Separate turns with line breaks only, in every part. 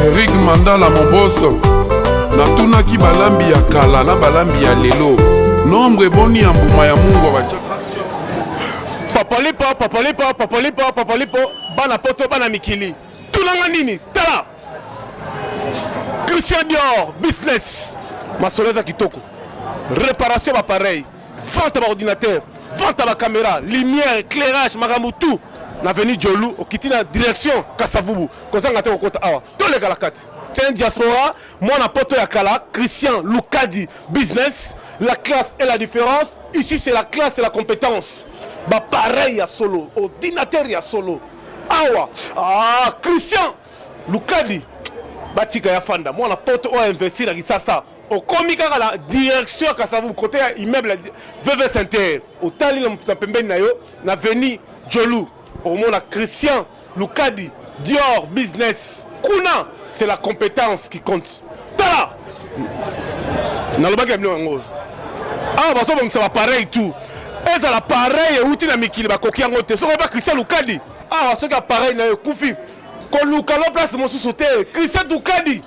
Eric Mandala Moboso natunaki balambi ya kala na balambi ya lelo nombre boni ya mbuma ya Mungu bacha
Papolipo bana poto bana mikili tulanga nini tala Christian Dior business masoleza kitoko réparation d'appareil vente d'ordinateur vente à caméra lumière éclairage makambo tout na venu Jolu au kitina direction Kasavubu kozanga te okota awa to le galakati un diaspora moi na poto ya kala Christian Lukadi business la classe et la différence ici c'est la classe et la compétence ba pareil à solo ordinateur ya solo awa Christian Lukadi batika ya fanda moi na poto o investir na kisasa au comique à la direction Kasavubu côté immeuble VV Center au tali na pembeni na yo na venu Jolu au monde à Christian Lukadi Dior business kuna c'est la compétence qui compte tala na le bagage ngo bah ça va pareil tout et ça la pareil et outil na mikili ba koki ngo te so ba Christian Lukadi ça qui pareil na kufi ko lukalo place mo sous Christian Lukadi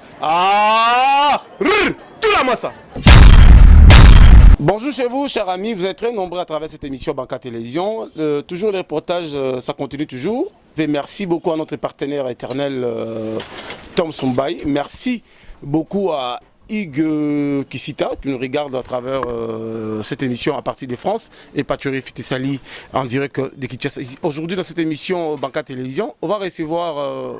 tout la massa.
Bonjour chez vous, chers amis. Vous êtes très nombreux à travers cette émission Banca Télévision. Toujours les reportages, ça continue toujours. Et merci beaucoup à notre partenaire éternel Tom Soumbaï. Merci beaucoup à Hugues Kissita qui nous regarde à travers cette émission à partir de France et Patchouri Fitissali en direct de Kinshasa. Aujourd'hui dans cette émission Banca Télévision, on va recevoir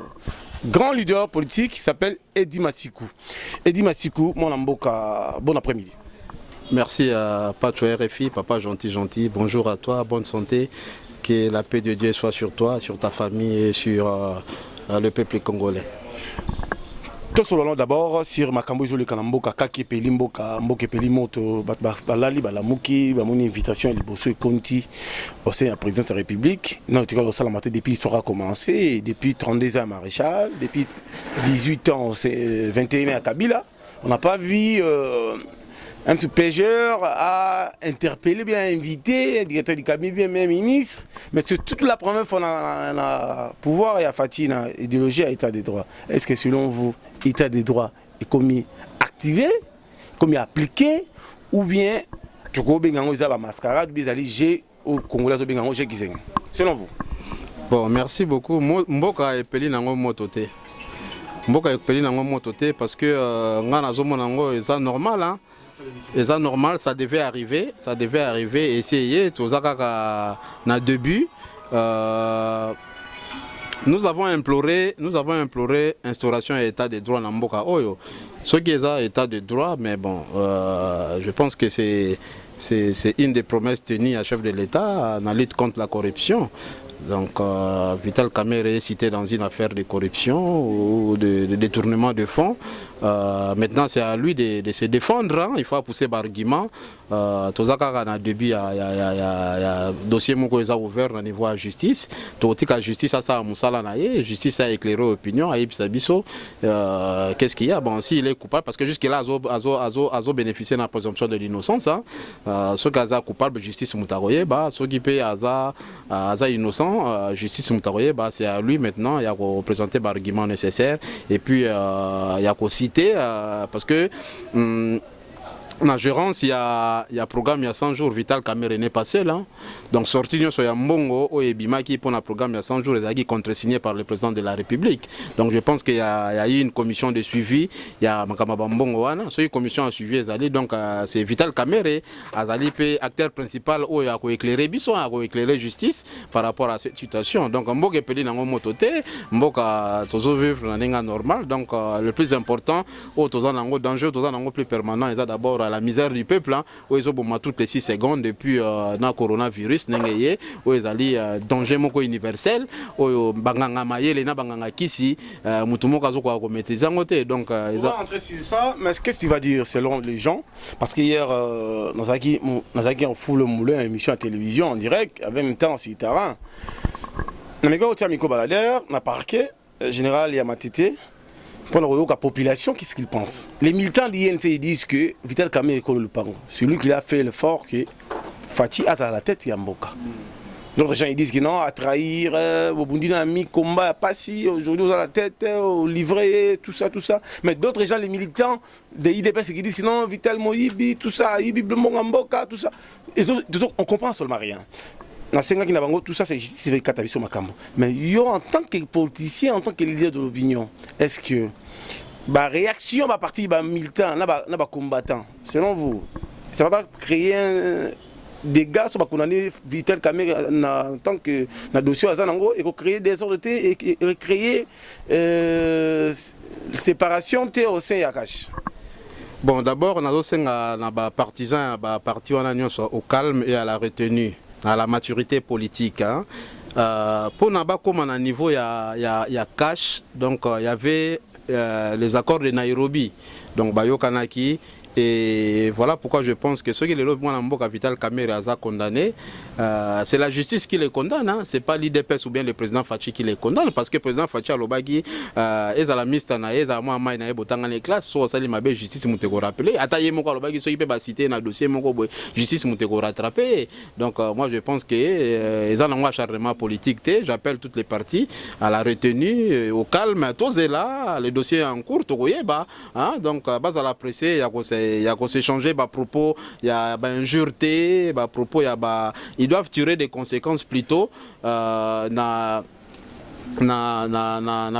grand leader politique qui s'appelle Eddy Massikou. Eddy Massikou, mon amboka, bon après-midi.
Merci à Patcho RFI, papa gentil. Bonjour à toi, bonne santé. Que la paix de Dieu soit sur toi, sur ta famille et sur le peuple congolais.
Tout solo d'abord sur makambo izoli kanamboka kaki pelimboka mboke pelimoto balali balamuki bamoni invitation liboso et conti au sein de la présidence de la République. Non, tu vois ça la matin depuis l'histoire a commencé depuis 32 ans maréchal, depuis 18 ans c'est 21 ans à Kabila. On n'a pas vu un supérieur a interpellé, bien invité, un directeur du cabinet, bien même ministre, mais c'est toute la première fois dans le pouvoir et à Fatih, dans l'idéologie à l'état des droits. Est-ce que selon vous, l'état des droits est commis activé, commis appliqué, ou bien, tu vois, il y a une mascarade, il y a des au Congolais, selon vous?
Bon, merci beaucoup. Mboka epeli nango mototé. Mboka epeli nango mototé parce que ngana zomo nango c'est normal hein. Et ça normal, ça devait arriver, essayer, tout ça na début. Nous avons imploré instauration et état de droit dans Mboka Oyo. Ce qui est état de droit, mais bon, je pense que c'est une des promesses tenues à chef de l'État dans la lutte contre la corruption. Donc Vital Kamerhe est cité dans une affaire de corruption ou de détournement de fonds. Maintenant c'est à lui de se défendre, hein. Il faut pousser par argument. Tozaka na début il y a dossier moko ouvert au niveau de la justice. Totika justice a ça musala na ye, justice a éclairé opinion a biso. Qu'est-ce qu'il y a? Bon, si il est coupable parce que jusque là azo bénéficié de la présomption de l'innocence, hein. Ceux qui sont coupables justice mutaroye ba ceux qui paient aza innocent justice mutaroye ba c'est à lui maintenant il y a présenter par argument nécessaire et puis il y a citer parce que en gérance, il y a programme il y a 100 jours, Vital Kamerhe n'est pas seul. Hein. Donc sorti sur Mbongo, Oyebima qui pour un programme il y a 100 jours, est contresigné par le président de la République. Donc je pense qu'il y a eu une commission de suivi, il y a Makamaba Mbongo, une commission a suivi, donc c'est Vital Kamerhe, acteur principal, qui a éclairé Bisson, a éclairé justice par rapport à cette situation. Donc Mboka Peli Nango Mototé, Mboka Tozo vivre dans normal. Donc le plus important, Tozo Nango danger, Tozo Nango plus permanent, c'est d'abord à la misère du peuple, hein, où ils ont toutes les 6 secondes depuis le coronavirus, où ils allaient danger moko universel, où banganga mayele na banganga kisi, mutumoka zo kwa maîtriser ngote. Donc
on va entrer sur ça, mais qu'est-ce que tu vas dire selon les gens? Parce qu'hier Nazaki on fout le moulin à une émission à télévision en direct, en même temps sur le terrain. Namego Tiamiko Balader, na parquet général Yamatete. Pour la population, qu'est-ce qu'ils pensent? Les militants de l'INC disent que Vital Kamerhe est le pango. Celui qui a fait l'effort que Fatih a à la tête Yamboka. D'autres gens ils disent que non, à trahir, au bout d'un ami, combat, pas si, aujourd'hui dans la tête, au livret, tout ça. Mais d'autres gens, les militants des IDPS qui disent que non, Vital Moïbi, tout ça, Ibi Mboka, tout ça. Et donc, on comprend seulement rien. Tout ça, c'est justice avec Katabiso Makambo. Mais yo, en tant que politicien, en tant que leader de l'opinion, est-ce que la réaction va partir des militants, des combattants, selon vous, ça ne va pas créer dégâts sur le Vital Kamerhe en tant que dossier à Zanango et créer des ordres et créer séparation au sein de Yakash?
Bon, d'abord, on a aussi des partisans, des partis au calme et à la retenue, à la maturité politique. Hein. Pour Naba, comme à un niveau, il y a cash, donc il y avait les accords de Nairobi, donc Bayo Kanaki. Et voilà pourquoi je pense que ceux qui les Mboka Vital Kamerhe a condamné, c'est la justice qui les condamne, hein. Ce n'est pas l'IDPS ou bien le président Fachi qui les condamne, parce que le président Fachi a l'obagi, Ezalamista, Ezalamoua, Botanga les classes, soit ça ma justice moutego rappelé, Ataye Moko l'obagi, ceux qui peuvent citer dans le dossier Moko justice moutego rattrapé. Donc moi je pense que Ezalamoua acharnement politique, j'appelle toutes les parties à la retenue, au calme, tous est là, les dossiers en cours, hein. Donc base à la pressée, il y a qu'on s'échanger à propos, il y a injureté, à propos, ils doivent tirer des conséquences plutôt na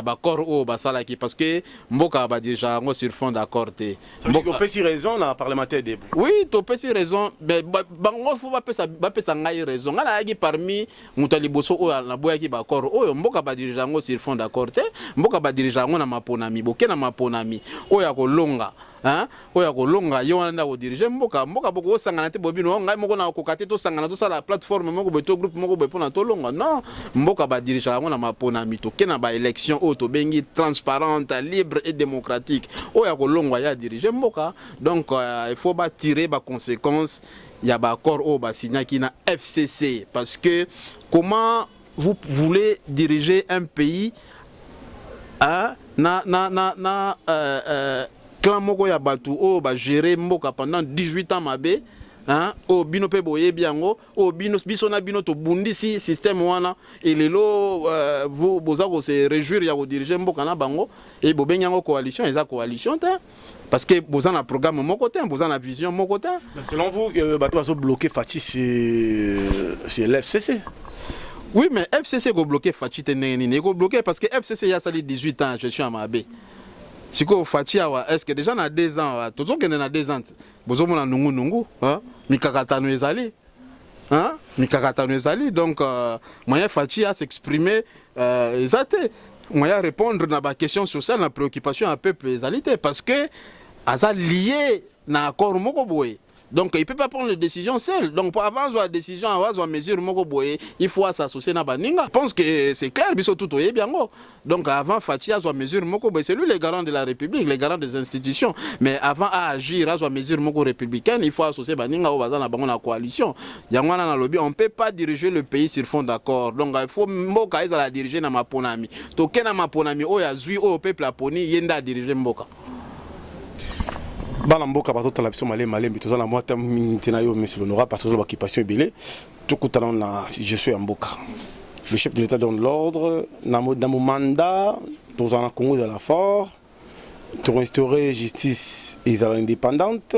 bakor au basalaki parce que mboka ba déjà sur fond d'accord té.
Mboka peut si raison na parlementaire débat.
Oui, tu peux si raison, mais bango faut ba pesa ngai raison. Ngala yaki parmi mutali boso o na boya ki bakor o mboka ba déjà sur fond d'accord té. Mboka ba déjà na maponami, boke na maponami. O ya ko longa. Hein? Oya kolonga yo wana ko diriger mboka boko sangana te bobino ngai moko na kokate to sangana to sala plateforme moko beto groupe moko be pona to longa non mboka ba diriger ngona mapona mito kena ba élection auto bengi transparente libre et démocratique oya kolonga ya diriger mboka donc il faut ba tirer ba conséquences il y a ba accord au ba signé qui na FCC parce que comment vous voulez diriger un pays hein? Clan moko ya batu o ba gérer mboka pendant 18 ans mabe hein o bino pe boye biango o bino biso na bino to bundisi système wana et lelo vous boza ko se réjouir ya ko diriger mboka na bango et bo benyango coalition eza coalition ta parce que boza na programme moko te boza na vision moko te.
Selon vous bato bazo bloquer Fachi c'est l'FCC?
Oui mais FCC go bloquer Fachi te neni go bloquer parce que FCC ya sali 18 ans je suis à mabe. Si vous faites est-ce que déjà dans 2 ans, tout ce qui est dans 2 ans, vous avez un nungu, mikakatano ezali, mikakatano ezali, donc moyen Fachi à s'exprimer, exacté, moyen répondre à la question sociale, la préoccupation à peuple ezalité, parce que ça lié na accord moko boye. Donc il ne peut pas prendre les décisions seul. Donc pour avoir une décision, avoir une mesure, il faut s'associer à Baninga. Je pense que c'est clair, tout est bien. Donc avant Fachi a une mesure, c'est lui le garant de la République, le garant des institutions. Mais avant à agir à une mesure républicaine, il faut associer Baninga au bazar dans la coalition. On ne peut pas diriger le pays sur fond d'accord. Donc il faut Mboka la diriger dans ma ponami. Toké na ma ponami, Yazui, au peuple Aponi, Yenda diriger Mboka.
Bana mboka bazota la biso malé bitoza na mwata mintena yo monsieur l'honorable parce que l'occupation est belé tout coûtant na je suis en mboka le chef de l'état donne l'ordre dans mon mandat dans un Congo de la fort pour instaurer justice et indépendante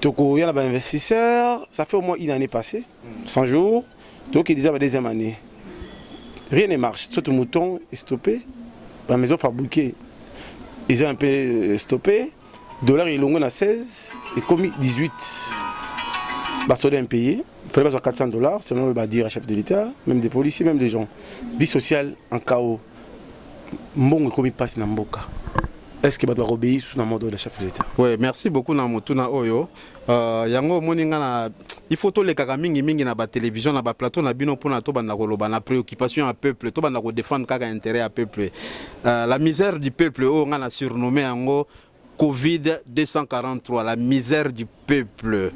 toko ya na investisseur ça fait au moins une année passée 100 jours donc il disait la deuxième année rien ne marche tout le mouton est stoppé la maison fabriquée ils ont un peu stoppé. Dollar est long à 16 et commis 18. Basodé impayé. Il fallait pas 400 $, selon le dire à chef de l'État, même des policiers, même des gens. Vie sociale en chaos. Mbongo commis passe dans Mboka. Est-ce qu'il doit obéir sous le mot de la chef de l'État?
Oui, merci beaucoup Namutuna Oyo. Yango moninga il faut tous les kakamingi mingi na ba télévision na ba plateau na bino pour na to banda koloba na préoccupation à peuple to banda ko défendre kaka intérêt à peuple. La misère du peuple o nga na surnommé yango Covid-243, la misère du peuple.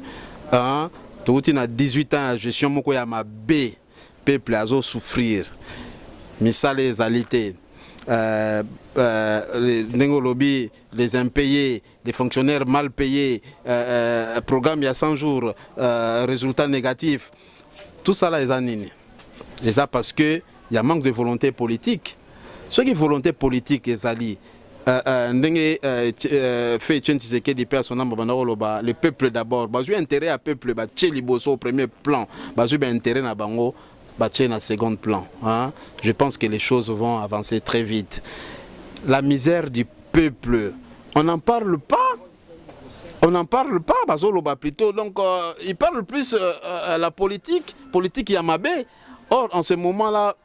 Hein? Tout a 18 ans, gestion moko ya mabe, peuple a souffrir. Mais ça les alités. Les impayés, les fonctionnaires mal payés, programme il y a 100 jours, résultats négatifs. Tout ça là, les années. Et ça parce qu'il y a manque de volonté politique. Ce qui est volonté politique, Ezali, le peuple d'abord, intérêt à peuple, au premier plan, intérêt à bango, na second plan. Je pense que les choses vont avancer très vite. La misère du peuple, on n'en parle pas. On n'en parle pas, plutôt. Donc, il parle plus la politique Yamabé. Or, en ce moment-là,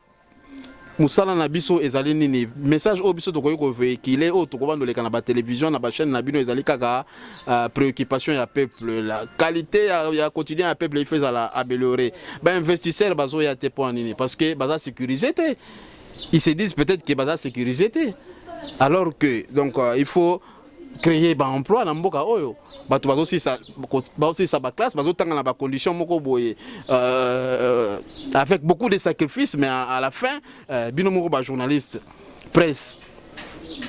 Moussala Nabiso ezali nini message au biso tokoki ko véhiculer au tokobando le kana ba télévision na ba chaîne na bino ezali kaka préoccupation ya peuple, la qualité ya quotidien ya peuple il faut la améliorer. Ba investisseur bazo ya te point nini parce que baza sécurité. Ils se disent peut-être que baza sécurité. Alors que donc il faut créer ba emploi na mboka oyo bato aussi ça ba classe bazo tanga na ba condition moko boye avec beaucoup de sacrifices mais à la fin bino moko ba journaliste presse.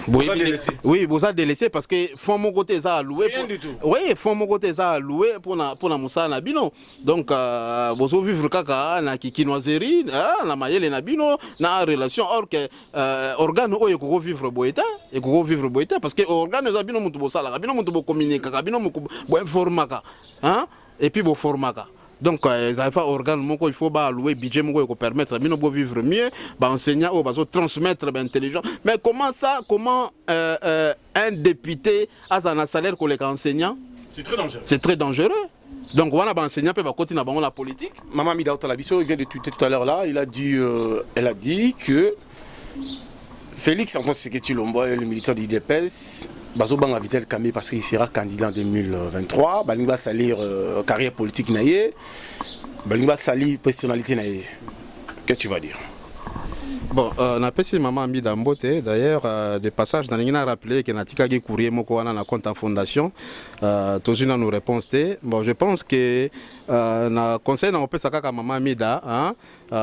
Oui, vous avez délaissé parce que fond mon côté ça a loué. Oui, fond mon côté ça a loué pour na Moussa Nabino. Donc vous vivre kaka na kikinoiserie, na mayele Nabino, na relation or que organe oyo ko vivre boeta et ko vivre boeta parce que organe za bino mutu bosala, bino mutu bo communiquer, bino mutu bo informaka, hein et puis bo formaka. Donc, il n'y a pas organe, il faut allouer budget pour permettre de vivre mieux, enseigner, transmettre l'intelligence. Mais comment ça, un député a un salaire comme les enseignants?
C'est très dangereux.
C'est très dangereux. Donc, voilà, l'enseignant peut continuer dans la politique.
Maman Mida Talabiso, il vient de tweeter tout à l'heure là, elle a dit que Félix Antoine Tshisekedi Tshilombo, le militant de l'IDPS, Bazobang a Vitel Kamé parce qu'il sera candidat en 2023. Balingba salir carrière politique naïe. Balingba salir personnalité naïe. Qu'est-ce que tu vas dire?
Bon, on a passé maman Ami Dambote. D'ailleurs, des passages dans l'Ingénieur a rappelé que Natika Gé Courrier Moko na compte en fondation. Tous une nous réponse. Bon, je pense que na conseil dans Opé Sakaka maman Amida,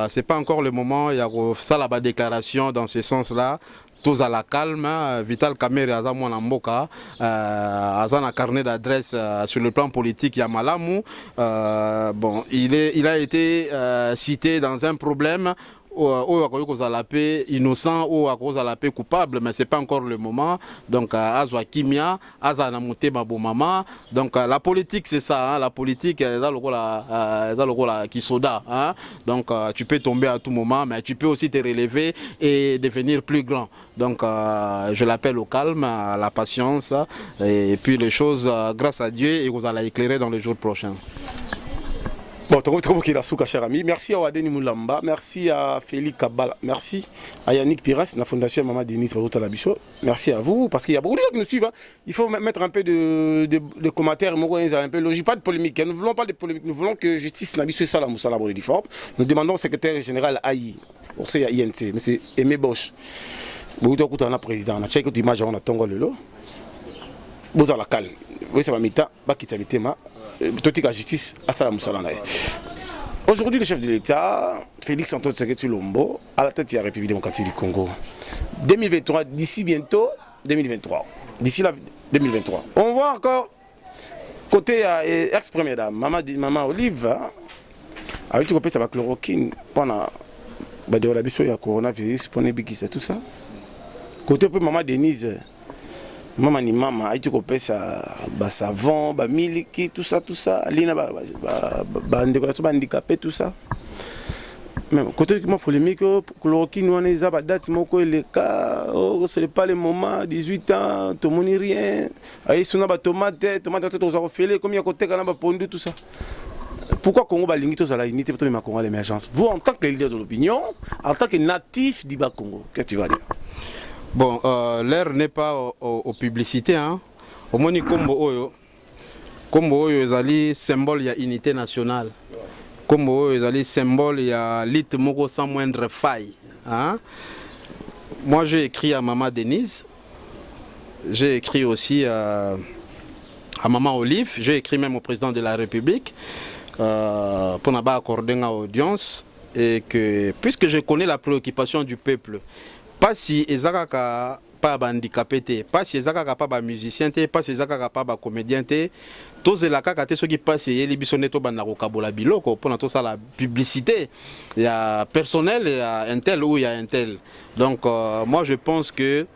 c'est pas encore le moment. Il y a ça la déclaration dans ce sens-là. Tous à la calme, Vital Kamerhe aza mwana mboka, aza na carnet d'adresse sur le plan politique ya malamu. Bon, il a été cité dans un problème ou à cause de la paix innocent ou à cause de la paix coupable, mais c'est pas encore le moment. Donc azwa kimia, aza na monté mabo mama. Donc la politique c'est ça, la politique eza lokola kisoda, hein. Donc tu peux tomber à tout moment, mais tu peux aussi te relever et devenir plus grand. Donc je l'appelle au calme, à la patience, et puis les choses, grâce à Dieu, et vous allez éclairer dans les jours prochains.
Bon, cher ami. Merci à Wadeni Moulamba, merci à Félix Kabala, merci à Yannick Pires, la fondation Maman Denise Talabiso. Merci à vous, parce qu'il y a beaucoup de gens qui nous suivent. Hein. Il faut mettre un peu de commentaires, un peu logique, pas de polémique. Nous ne voulons pas de polémique, nous voulons que justice Nabiso Salam Moussala Bonidiforme. Nous demandons au secrétaire général AI, au CINC, M. Aimé Bosch. Vous avez un président, on a checké l'image, on a tongo le lot. Vous avez la calme. Oui, ça va m'étonner, pas quitter le thème. La justice à Salam Moussala. Aujourd'hui, le chef de l'État, Félix Antoine Tshisekedi Tshilombo, à la tête de la République démocratique du Congo. 2023, d'ici bientôt, 2023. D'ici là, 2023. On voit encore, côté ex-première dame, Maman Olive, avec tout le chloroquine, pendant le coronavirus, pour tout ça. Côté Maman Denise, Maman ni maman, aïe tu coupes ça, savon, miliki, tout ça, lina, décoration handicapé, tout ça. Même côté qui m'a polémique, chloroquine, on est à date, moko les cas, ce n'est pas le moment, 18 ans, tout le monde rien. Aïe, son a tomate, tout refait, comme il y a côté canaba pondu, tout ça. Pourquoi Congo va limiter à la unité pour le Congo à l'émergence? Vous, en tant que leader de l'opinion, en tant que natif du Bas-Congo, qu'est-ce que tu vas dire?
Bon, l'heure n'est pas aux publicités. Hein. Au moins, Kombo Oyo est symbole de l'unité nationale. Kombo Oyo est symbole de l'île Moko sans moindre faille. Hein. Moi, j'ai écrit à Maman Denise. J'ai écrit aussi à Maman Olive. J'ai écrit même au président de la République pour n'avoir accordé une audience. Et que, puisque je connais la préoccupation du peuple, pas si Ezaka pas handicapé te, pas si ezaka capable musicien te, pas si ezaka capable comédien te. Tous les kaka te ceux qui passent et les bisonné to banda ko kabola biloko pour tout ça la publicité. Il y a personnel, il y a un tel ou il y a un tel. Donc moi je pense que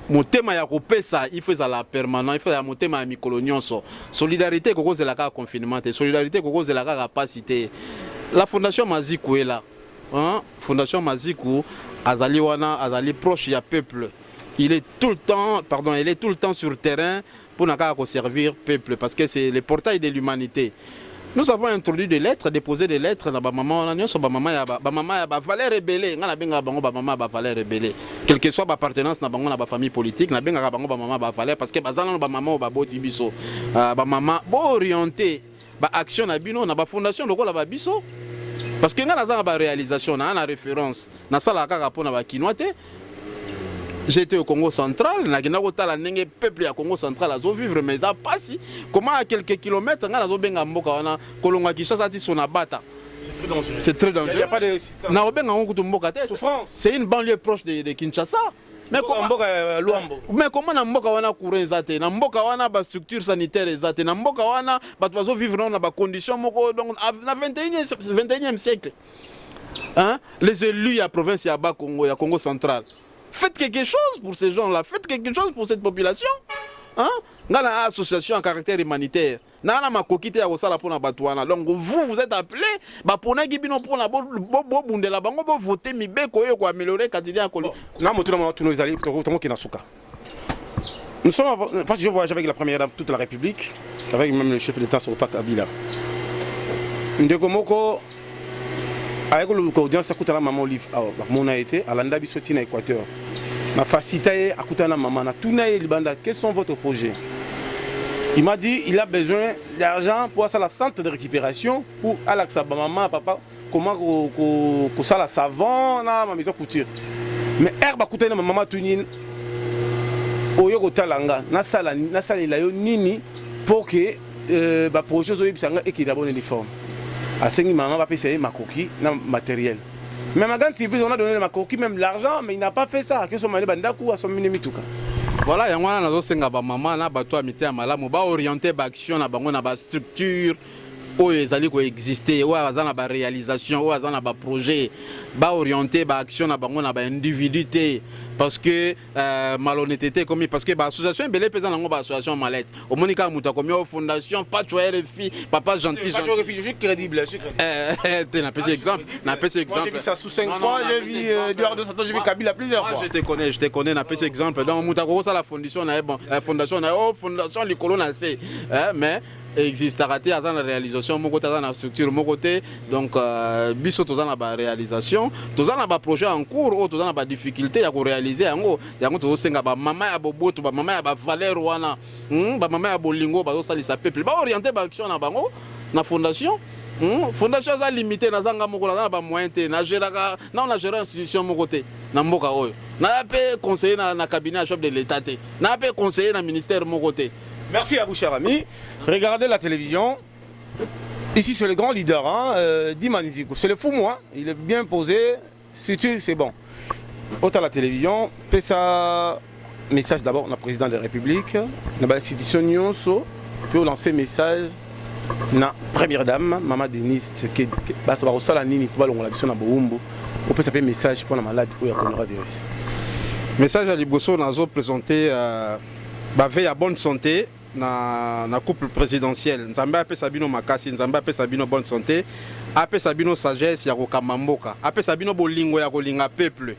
mon thème ya kopesa il faut ça la permanent, il faut mon thème ya mikolonionso. Solidarité koko c'est la ka confinement, solidarité koko c'est la ka capacité. La fondation Mazikou est là. Hein? Fondation Mazikou azali wana azali proche ya peuple. Il est tout le temps sur le terrain pour nous servir peuple parce que c'est le portail de l'humanité. Nous avons introduit des lettres, déposé des lettres dans ma maman, maman ya valeur rebelle, ngana benga bango ba maman ba valeur rebelle. Quelle que soit ba appartenance na bango na ba famille politique, na benga bango ba maman ba valeur parce que bazana ba maman ba boti biso. Ba maman bo orienté ba action na bino na ba fondation lokola ba biso. Parce que ngana za ba réalisation na référence na sala kaka pona ba kinoate. J'étais au Congo central, le peuple du Congo central a vivre mais ça passe. Comment à quelques kilomètres, on a benga mboka wana kolonga Kinshasa ti sonabata.
C'est très dangereux.
C'est très dangereux.
Il n'y a pas de résistance.
Na benga ngokutu mboka te. C'est une banlieue proche de Kinshasa. Mais comment na mboka wana courant ezate, na mboka wana ba structure sanitaire ezate, na mboka wana bato bazo vivre dans ba conditions moko donc na 21e siècle. Hein? Les élus à province ya ba Congo, ya Congo central. Faites quelque chose pour ces gens-là, faites quelque chose pour cette population. Hein? Dans l'association en caractère humanitaire, dans la makokite ya kosala pona batouana. Donc vous êtes appelés, bah pour na gibino pour na bo bundela bango bo voter mibeko yo ko améliorer quotidien ko.
Na moto na tous nos alliés tomo ki na suka. Nous sommes parce que je voyage avec la première dame toute la République, avec même le chef d'État Sultan Kabila. Ndeko moko avec l'audience, à la maman Olive, mon a été à l'Anda Bissoti na Équateur. Ma facilité à Koutana maman, na tout naïe Libanda, quels sont votre projet? Il m'a dit il a besoin d'argent pour ça la centre de récupération pour Alaxa maman papa comment que ça la savon na ma maison couture. Mais herbe Koutana maman tunine oyo kotalanga na sala la yo nini pour que ba projet zo yibsanga et qu'il a bonne uniforme. À 5 maman va payer ma coquille, matériel. Mais ma grande surprise, on a donné ma coquille, même l'argent, mais il n'a pas fait ça. Que son mari bandakou à son minimituka.
Voilà, il y a un autre senga ba maman na ba toi mité malamu ba orienter ba action na bango na ba structure où ils allaient coexister, où ils na ba réalisation, où ils na ba projet, ba orienter ba action na bango na ba individualité. Parce que malhonnêteté comme parce que l'association belé pesant dans l'association mallette au monika muta comme fondation pas tu RFI papa gentil
pas tu RFI je suis crédible
tu n'as pas exemple n'a pas exemple
moi j'ai vu ça sous 5 fois j'ai vu Eduardo Santos j'ai vu Kabila plusieurs fois
je te connais n'a pas exemple donc muta ko ça la fondation na fondation na fondation likolo na c'est mais existe raté à la réalisation mon côté dans la structure mon côté donc biso tous na ba réalisation tous na ba projet en cours ou tous na ba difficulté à réaliser yango yango to senga ba mama ya boboto ba mama ya ba valeur wana ba mama ya bolingo ba so salisa peuple ba orienter ba action na bango na fondation fondation za limité na zanga moko na ba moyen te na géraka na on a géré institution mon côté na mboka oyo na pe conseiller na cabinet chef de l'état te na pe conseiller na ministère mon côté.
Merci à vous, chers amis. Regardez la télévision. Ici, c'est le grand leader, hein, Dimaniziko. C'est le fou, moi. Il est bien posé. C'est bon. Autant à la télévision, ça message d'abord au président de la République, dans l'institution Nyonso, pour lancer un message à la première dame, Maman Denise Tshisekedi. Ça va aussi la nini pour la mission à Boumbo. On peut s'appeler message pour la malade ou la coronavirus.
Message à Liboso, nous avons présenté veille à bonne santé. Na couple présidentiel nzambe ape sabino makasi nzambe ape sabino bonne santé ape sabino sagesse ya kokamamboka ape sabino bolingo ya kolinga peuple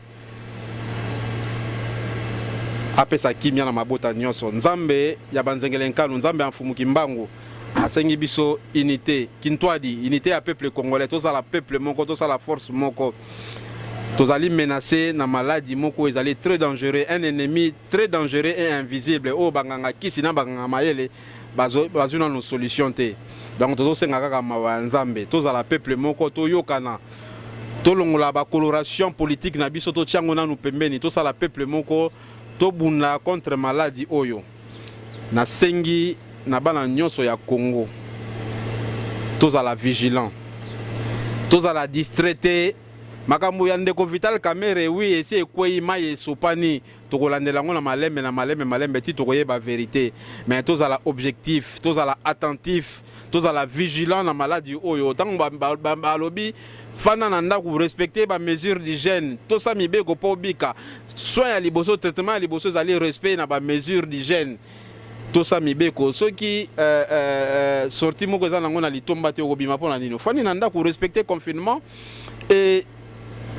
ape sakimia na mabota nyonso nzambe ya banzengele nkanu nzambe amfumuki mbangu asengi biso unité kintwadi unité ya peuple congolais to la peuple moko to la force moko tous allés menacés na maladie moko ils allaient très dangereux un ennemi très dangereux et invisible oh banganga kisi na banganga mayele bazuna nos solutions te donc tous senga kaka mawanzambe tous la peuple moko to yokana to longola ba coloration politique na biso to tiango na nous pembeni tous la peuple moko to bunda contre maladie oyo na sengi na bana nyonso ya Congo tous la vigilant tous la distraité makambo ya ndeko Vital Kamerhe oui esi ekweyima esopani tokolandela yango na malembe ti tokoyeba vérité mais tozala objectif tozala attentif tozala vigilant na maladie oyo ntango balobi fanda na ndako respecter ba mesure d'hygiène tosa mibeko mpo obika soin ya liboso traitement ya liboso ezali respect na ba mesure d'hygiène tosa mibeko soki sorti moko eza nango na litomba te okobima mpo na nini fandi na ndako respecter confinement et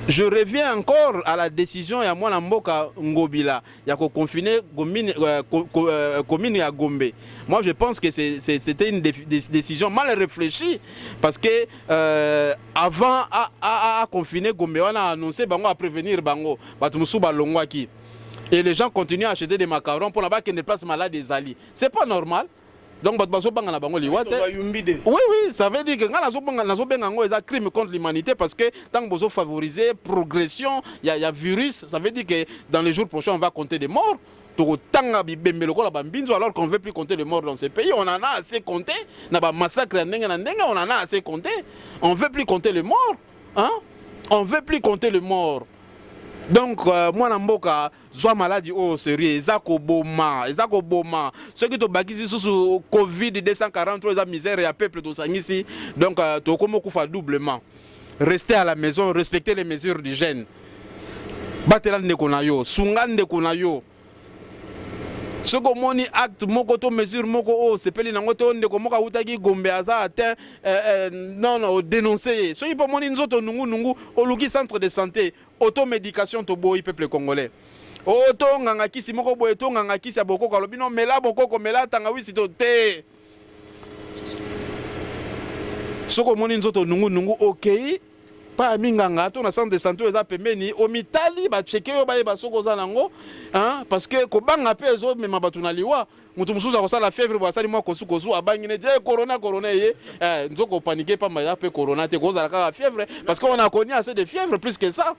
je reviens encore à la décision ya mwana mboka Ngobila ya confiner commune ya Gombe. Moi je pense que c'était une décision mal réfléchie parce que avant à confiner Gombe on a annoncé bango à prévenir bango batumusu balongwaki et les gens continuent à acheter des macarons pour là-bas qu'il ne place malade des alliés. C'est pas normal. Donc, oui, oui, ça veut dire que c'est un crime contre l'humanité parce que tant que vous favorisez progression, il y a virus, ça veut dire que dans les jours prochains, on va compter des morts. Alors qu'on ne veut plus compter les morts dans ces pays, on en a assez compté. On en a assez compté. On ne veut plus compter les morts. Hein? On ne veut plus compter les morts. Donc, moi, Namboka, soit maladie au sérieux, ezako boma. Ceux qui ont bakisi sous Covid 243, la misère et à peuple tout ça ici. Donc, tu comme fait doublement. Restez à la maison, respectez les mesures d'hygiène. Batela ndekonayo, sungan ndekonayo. Ce que mon acte, mon koto mesure, mon ko c'est peli nango to ndeko moka utaki Gombe aza atteint non dénoncer. Ce qui peut mon nzoto nungu oluki centre de santé, automédication to boy peuple congolais. Auto nganga kisi moko boy to nganga kisi aboko kalobi non mela boko mela tanga wi sito te. Ce que mon nzoto nungu OK. Pas minganga to na centre de santé eza pembeni omitali ba checker yo ba yeba soko za nango hein parce que ko banga pe zo mema batu na liwa mutu musuza ko sala fièvre ba sali mo ko suko abangi ne corona ye nzoko paniquer pas ma pe corona te ko za la fièvre parce qu'on a connu assez de fièvre plus que ça.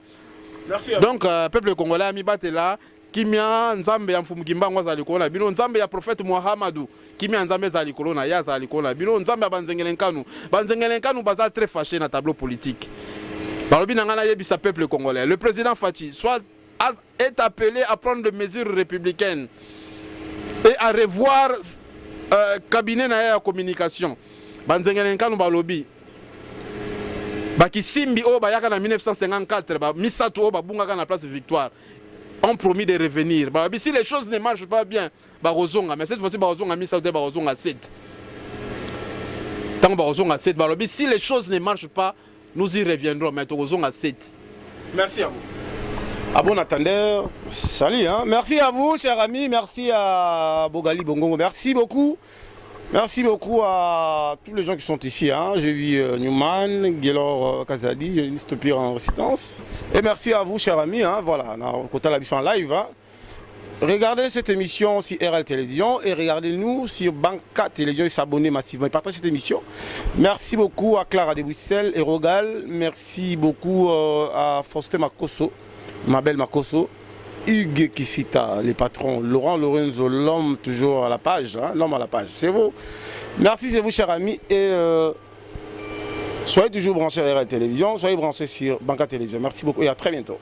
Merci.
Donc peuple congolais mi batela kimia nzambe ya mfumu kimbango za likona bino nzambe ya prophète Muhammadu kimia nzambe za likona ya za likona bino nzambe ya banzengelenkanu baza très fâché na tableau politique. Le peuple congolais, le président Fachi est appelé à prendre des mesures républicaines et à revoir cabinet de communication. Banzengelenkanu balobi Bakisimbi o bayaka na 1954 misatu o babunga na place Victoire ont promis de revenir. Si les choses ne marchent pas bien, mais cette fois-ci bazonga misatu bazonga 7. Tant bazonga 7 si les choses ne marchent pas, nous y reviendrons, mais nous à 7.
Merci à vous. À bon attendeur, salut. Hein? Merci à vous, chers amis. Merci à Bogali Bongo. Merci beaucoup. Merci beaucoup à tous les gens qui sont ici. Hein? J'ai vu Newman, Guélor Kazadi, une Pire en résistance. Et merci à vous, chers amis. Hein? Voilà, on a côté la mission en live. Hein? Regardez cette émission sur RL Télévision et regardez-nous sur Banca Télévision et s'abonnez massivement et partagez cette émission. Merci beaucoup à Clara de Bruxelles et Rogal. Merci beaucoup à Faustin Makoso, ma belle Makoso. Hugues Kisita, les patrons. Laurent Lorenzo, l'homme toujours à la page. Hein? L'homme à la page. C'est vous. Merci, c'est vous, chers amis. Et soyez toujours branchés à RL Télévision. Soyez branchés sur Banca Télévision. Merci beaucoup et à très bientôt.